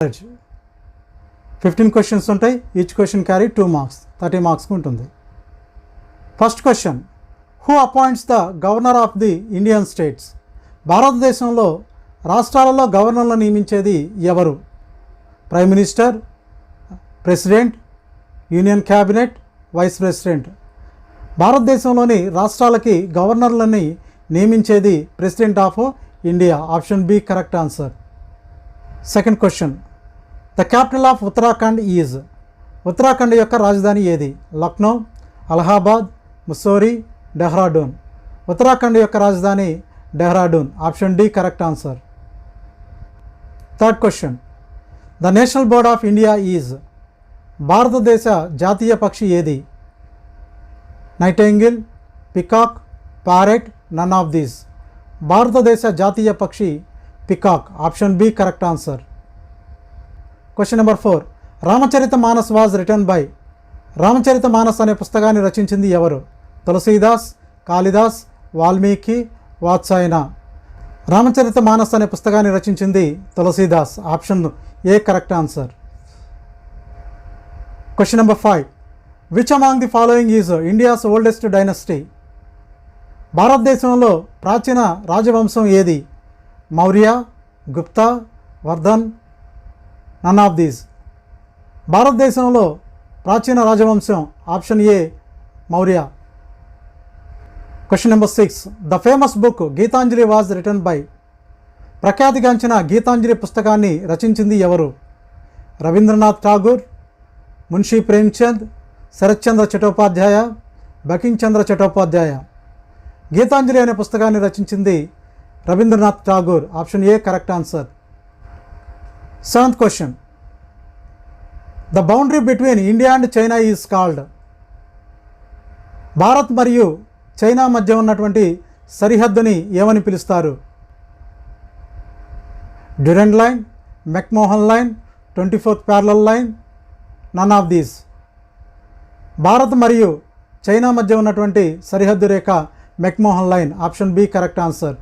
15 questions ఉంటాయి. Each question carry 2 marks, 30 మార్క్స్కి ఉంటుంది. First question, who appoints the governor of the Indian states? భారతదేశంలో రాష్ట్రాలలో గవర్నర్లను నియమించేది ఎవరు? Prime minister, president, union cabinet, vice president. భారతదేశంలోని రాష్ట్రాలకి గవర్నర్లని నియమించేది president of India. Option B correct answer. Second question, the capital of Uttarakhand is? Uttarakhand యొక్క రాజధాని ఏది? లక్నో, అలహాబాద్, ముస్సోరీ, డెహ్రాడూన్. ఉత్తరాఖండ్ యొక్క రాజధాని Dehradun. Option D correct answer. Third question, the national bird of India is? భారతదేశ జాతీయ పక్షి ఏది? Nightingale, peacock, parrot, none of these. భారతదేశ జాతీయ పక్షి peacock. Option B correct answer. Question number 4, Ramcharitmanas was written by? Ramcharitmanas అనే పుస్తకాన్ని రచించింది ఎవరు? తులసీదాస్, కాళిదాస్, వాల్మీకి, వాత్సాయన. రామచరిత మానస్ అనే పుస్తకాన్ని రచించింది Tulsidas. Option A correct answer. Question number 5, which among the following is India's oldest dynasty? భారతదేశంలో ప్రాచీన రాజవంశం ఏది? Maurya, Gupta, Vardhan, none of these. భారతదేశంలో ప్రాచీన రాజవంశం option A Maurya. Question number 6, the famous book Gitanjali was written by? ప్రఖ్యాతిగాంచిన గీతాంజలి పుస్తకాన్ని రచించింది ఎవరు? రవీంద్రనాథ్ ఠాగూర్, మున్షీ ప్రేమ్చంద్, శరత్చంద్ర చటోపాధ్యాయ, బకింగ్ చంద్ర చటోపాధ్యాయ. గీతాంజలి అనే పుస్తకాన్ని రచించింది Rabindranath Tagore. Option A correct answer. Seventh question, the boundary between India and China is called? Bharat మరియు చైనా మధ్య ఉన్నటువంటి సరిహద్దుని ఏమని పిలుస్తారు? Durand line, McMahon line, 24th parallel line, none of these. Bharat మరియు చైనా మధ్య ఉన్నటువంటి సరిహద్దు రేఖ McMahon line. Option B correct answer.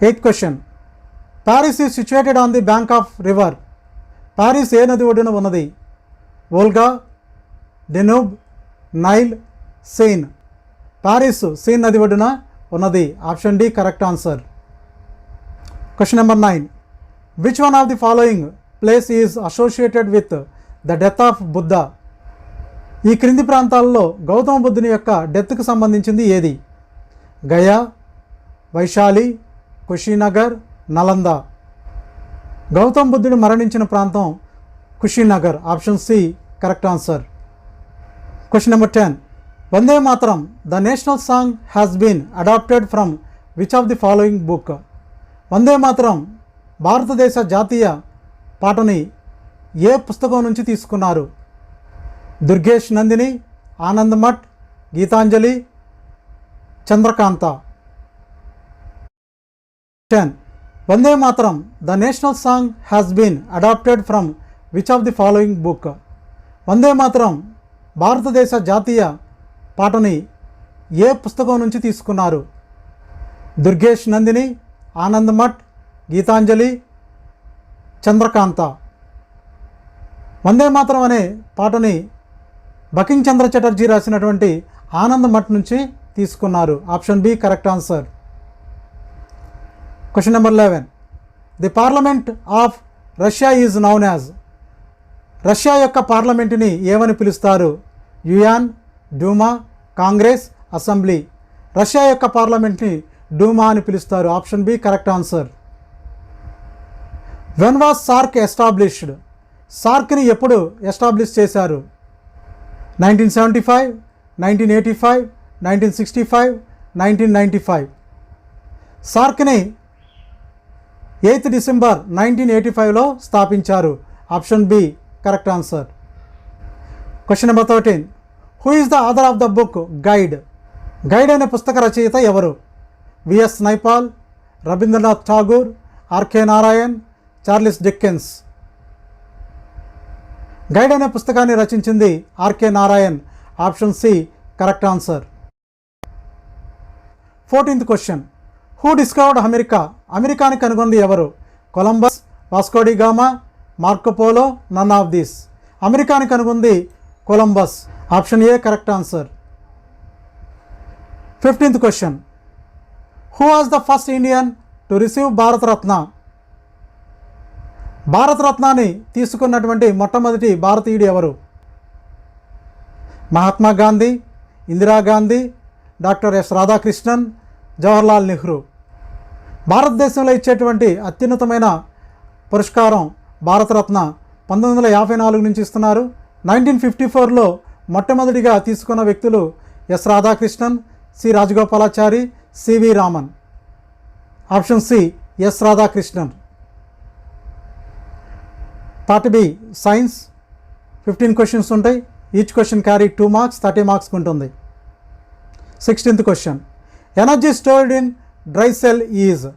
Eighth question, Paris is situated on the bank of river? Paris ఏ నది ఒడ్డున ఉన్నది? Volga, Danube, Nile, Seine. Paris Seine నది ఒడ్డున ఉన్నది. Option D correct answer. Question number 9, which one of the following place is associated with the death of Buddha? ఈ క్రింది ప్రాంతాల్లో గౌతమ బుద్ధుని యొక్క డెత్కు సంబంధించింది ఏది? గయా, వైశాలి, కుషీనగర్, నలంద. గౌతమ బుద్ధుడు మరణించిన ప్రాంతం Kushinagar. Option C correct answer. Question number 10, Vande Mataram the national song has been adapted from which of the following book? Vande Mataram భారతదేశ జాతీయ పాటని ఏ పుస్తకం నుంచి తీసుకున్నారు? Durgesh Nandini, Anandamath, Gitanjali, Chandrakanta. 10, Vande Mataram the national song has been adapted from which of the following book? Vande Mataram భారతదేశ జాతీయ పాటని ఏ పుస్తకం నుంచి తీసుకున్నారు? దుర్గేష్ నందిని, ఆనందమఠ్, గీతాంజలి, చంద్రకాంత. వందే మాతరం అనే పాటని బకింగ్ చంద్ర చటర్జీ రాసినటువంటి ఆనందమఠ్ నుంచి తీసుకున్నారు. Option B correct answer. Question number 11, the parliament of Russia is known as? Russia యొక్క పార్లమెంటుని ఏమని పిలుస్తారు? Yuan, Duma, Congress, assembly. Russia యొక్క పార్లమెంట్ని డూమా అని పిలుస్తారు. Option B correct answer. When was SAARC established? సార్క్ని ఎప్పుడు ఎస్టాబ్లిష్ చేశారు? 1975, 1985, 1965, 1995. సార్క్ని 8th డిసెంబర్ 1985లో స్థాపించారు. Option B correct answer. Question number 13, who is the author of the book Guide? Guide అనే పుస్తక రచయిత ఎవరు? V S Naipaul, Rabindranath Tagore, R K Narayan, Charles Dickens. Guide అనే పుస్తకాన్ని రచించింది R K Narayan. Option C correct answer. 14th question, who discovered America? అమెరికాని కనుగొంది ఎవరు? Columbus, Vasco da Gama, Marco Polo, none of these. అమెరికాని కనుగొంది Columbus. Option A correct answer. 15th question. Who was the first Indian to receive Bharat Ratna? భారతరత్నాన్ని తీసుకున్నటువంటి మొట్టమొదటి భారతీయుడు ఎవరు? Mahatma Gandhi, Indira Gandhi, doctor S Radhakrishnan, Jawaharlal Nehru. భారతదేశంలో ఇచ్చేటువంటి అత్యున్నతమైన పురస్కారం భారతరత్న 1954 నుంచి ఇస్తున్నారు. 1954లో మొట్టమొదటిగా తీసుకున్న వ్యక్తులు S Radhakrishnan, C Rajagopalachari, C V Raman. Option C S Radhakrishnan. Part B science. 15 questions ఉంటాయి. ఈచ్ క్వశ్చన్ క్యారీ 2 మార్క్స్, 30 మార్క్స్కి ఉంటుంది. 16th question. Energy stored in dry cell is.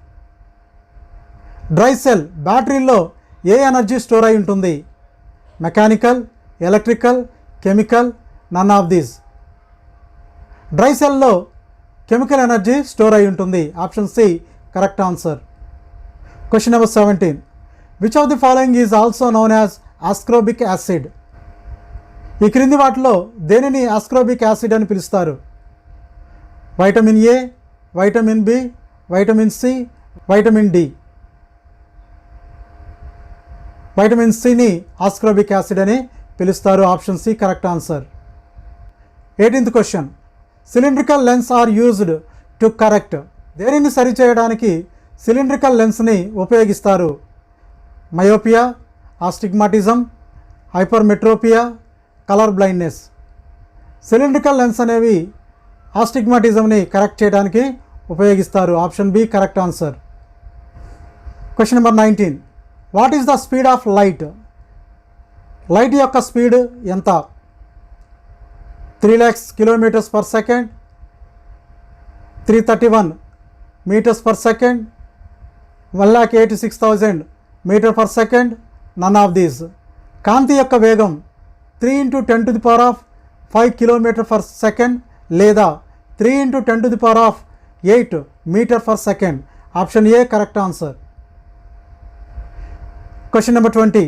Dry cell బ్యాటరీలో ఏ ఎనర్జీ స్టోర్ అయి ఉంటుంది? Mechanical, electrical, chemical, none of these. Dry సెల్లో chemical energy store అయి ఉంటుంది. Option C correct answer. Question number 17. Which of the following is also known as ascorbic acid? ఈ క్రింది వాటిలో దేనిని ఆస్క్రోబిక్ యాసిడ్ అని పిలుస్తారు? Vitamin A, vitamin B, vitamin C, vitamin D. Vitamin సిని ఆస్క్రోబిక్ యాసిడ్ అని పిలుస్తారు. Option C correct answer. 18th question. Cylindrical lens are used to correct. దేనిని సరిచేయడానికి సిలిండ్రికల్ లెన్స్ని ఉపయోగిస్తారు? Myopia, astigmatism, hypermetropia, colour blindness. Cylindrical lens అనేవి ఆస్టిగ్మాటిజంని correct చేయడానికి ఉపయోగిస్తారు. Option B correct answer. Question number 19. What is the speed of light? Light యొక్క speed ఎంత? 3 lakhs kilometers per second, 331 meters per second, 1,86,000 meter per second, none of these. కాంతి యొక్క వేగం 3 × 10⁵ kilometer per second లేదా 3 × 10⁸ meter per second. Option A correct answer. Question number 20.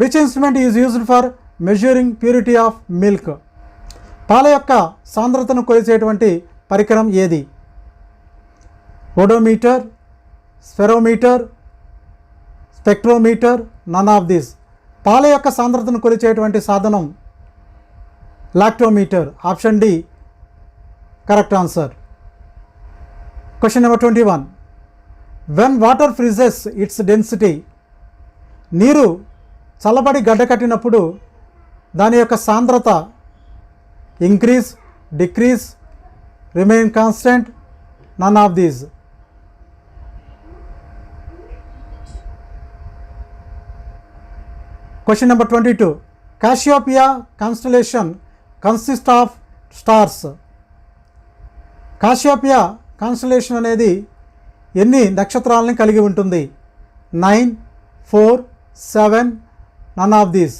Which instrument is used for measuring purity of milk? పాల యొక్క సాంద్రతను కొలిచేటువంటి పరికరం ఏది? Odometer, spherometer, spectrometer, none of this. పాల యొక్క సాంద్రతను కొలిచేటువంటి సాధనం lactometer. Option D correct answer. Question number 21. When water freezes its density. నీరు చల్లబడి గడ్డకట్టినప్పుడు దాని యొక్క సాంద్రత increase, decrease, remain constant, none of these. Question number 22. Cassiopeia constellation consist of stars. Cassiopeia constellation అనేది ఎన్ని నక్షత్రాలని కలిగి ఉంటుంది? 9, 4, 7, none of these.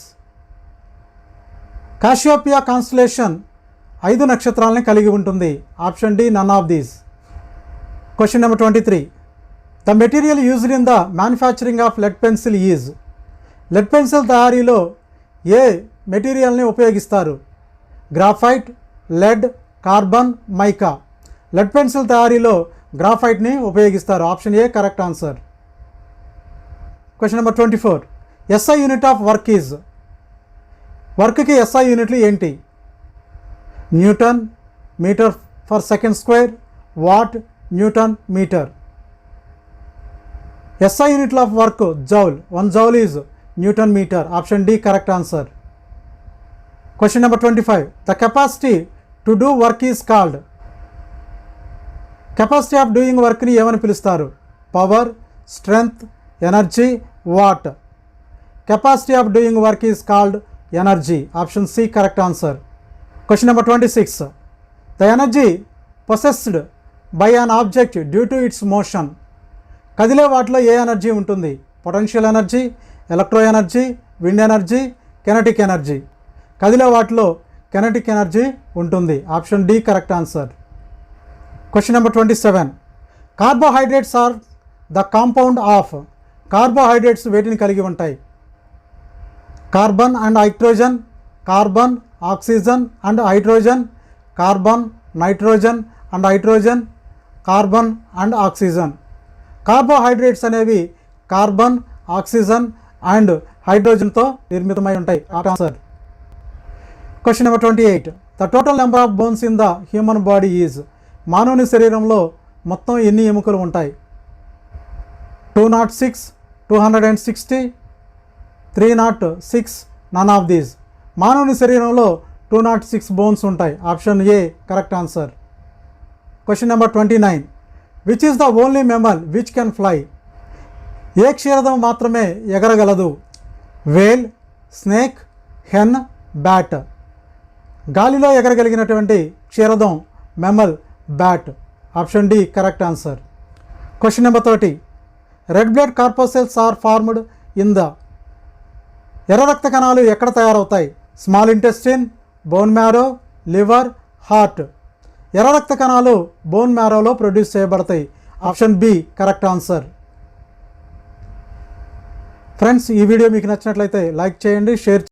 Cassiopeia constellation 5 నక్షత్రాలని కలిగి ఉంటుంది. Option D none of these. Question number 23. The material used in the manufacturing of lead pencil is. Lead pencil తయారీలో ఏ మెటీరియల్ని ఉపయోగిస్తారు? Graphite, lead, carbon, mica. Lead pencil తయారీలో గ్రాఫైట్ని ఉపయోగిస్తారు. Option A correct answer. Question number 24. SI unit of work is. వర్క్కి SI యూనిట్లు ఏంటి? Newton, metre per second square, watt, newton, metre. S I యూనిట్లు of work joule. 1 joule is newton metre. Option D correct answer. Question number 25. The capacity to do work is called. Capacity of doing వర్క్ని ఏమని పిలుస్తారు? Power, strength, energy, watt. Capacity of doing work is called energy. Option C correct answer. Question number 26. The energy possessed by an object due to its motion. కదిలే వాటిలో ఏ energy ఉంటుంది? Potential energy, electro energy, wind energy, kinetic energy. కదిలే వాటిలో kinetic energy ఉంటుంది. Option D correct answer. Question number 27. Carbohydrates are the compound of. Carbohydrates వేటిని కలిగి ఉంటాయి? Carbon and hydrogen, carbon, oxygen and hydrogen, carbon, nitrogen and hydrogen, carbon and oxygen. Carbohydrates అనేవి carbon, oxygen and హైడ్రోజన్తో నిర్మితమై ఉంటాయి. Answer. Question number 28. The total number of bones in the human body is. మానవుని శరీరంలో మొత్తం ఎన్ని ఎముకలు ఉంటాయి? 206, 260, 306, నన్ ఆఫ్ దీస్. మానవుని శరీరంలో 206 బోన్స్ ఉంటాయి. Option A correct answer. Question number 29. Which is the only mammal which can fly? ఏ క్షీరదం మాత్రమే ఎగరగలదు? Whale, snake, hen, bat. గాలిలో ఎగరగలిగినటువంటి క్షీరదం mammal, bat. Option D correct answer. Question number 30. Red blood corpuscles are formed in the. ఎర్ర రక్త కణాలు ఎక్కడ తయారవుతాయి? Small intestine, bone marrow, liver, heart. ఎర్ర రక్త కణాలు బోన్ మ్యారోలో ప్రొడ్యూస్ చేయబడతాయి. Option B correct answer. Friends, ఈ వీడియో మీకు నచ్చినట్లయితే లైక్ చేయండి, షేర్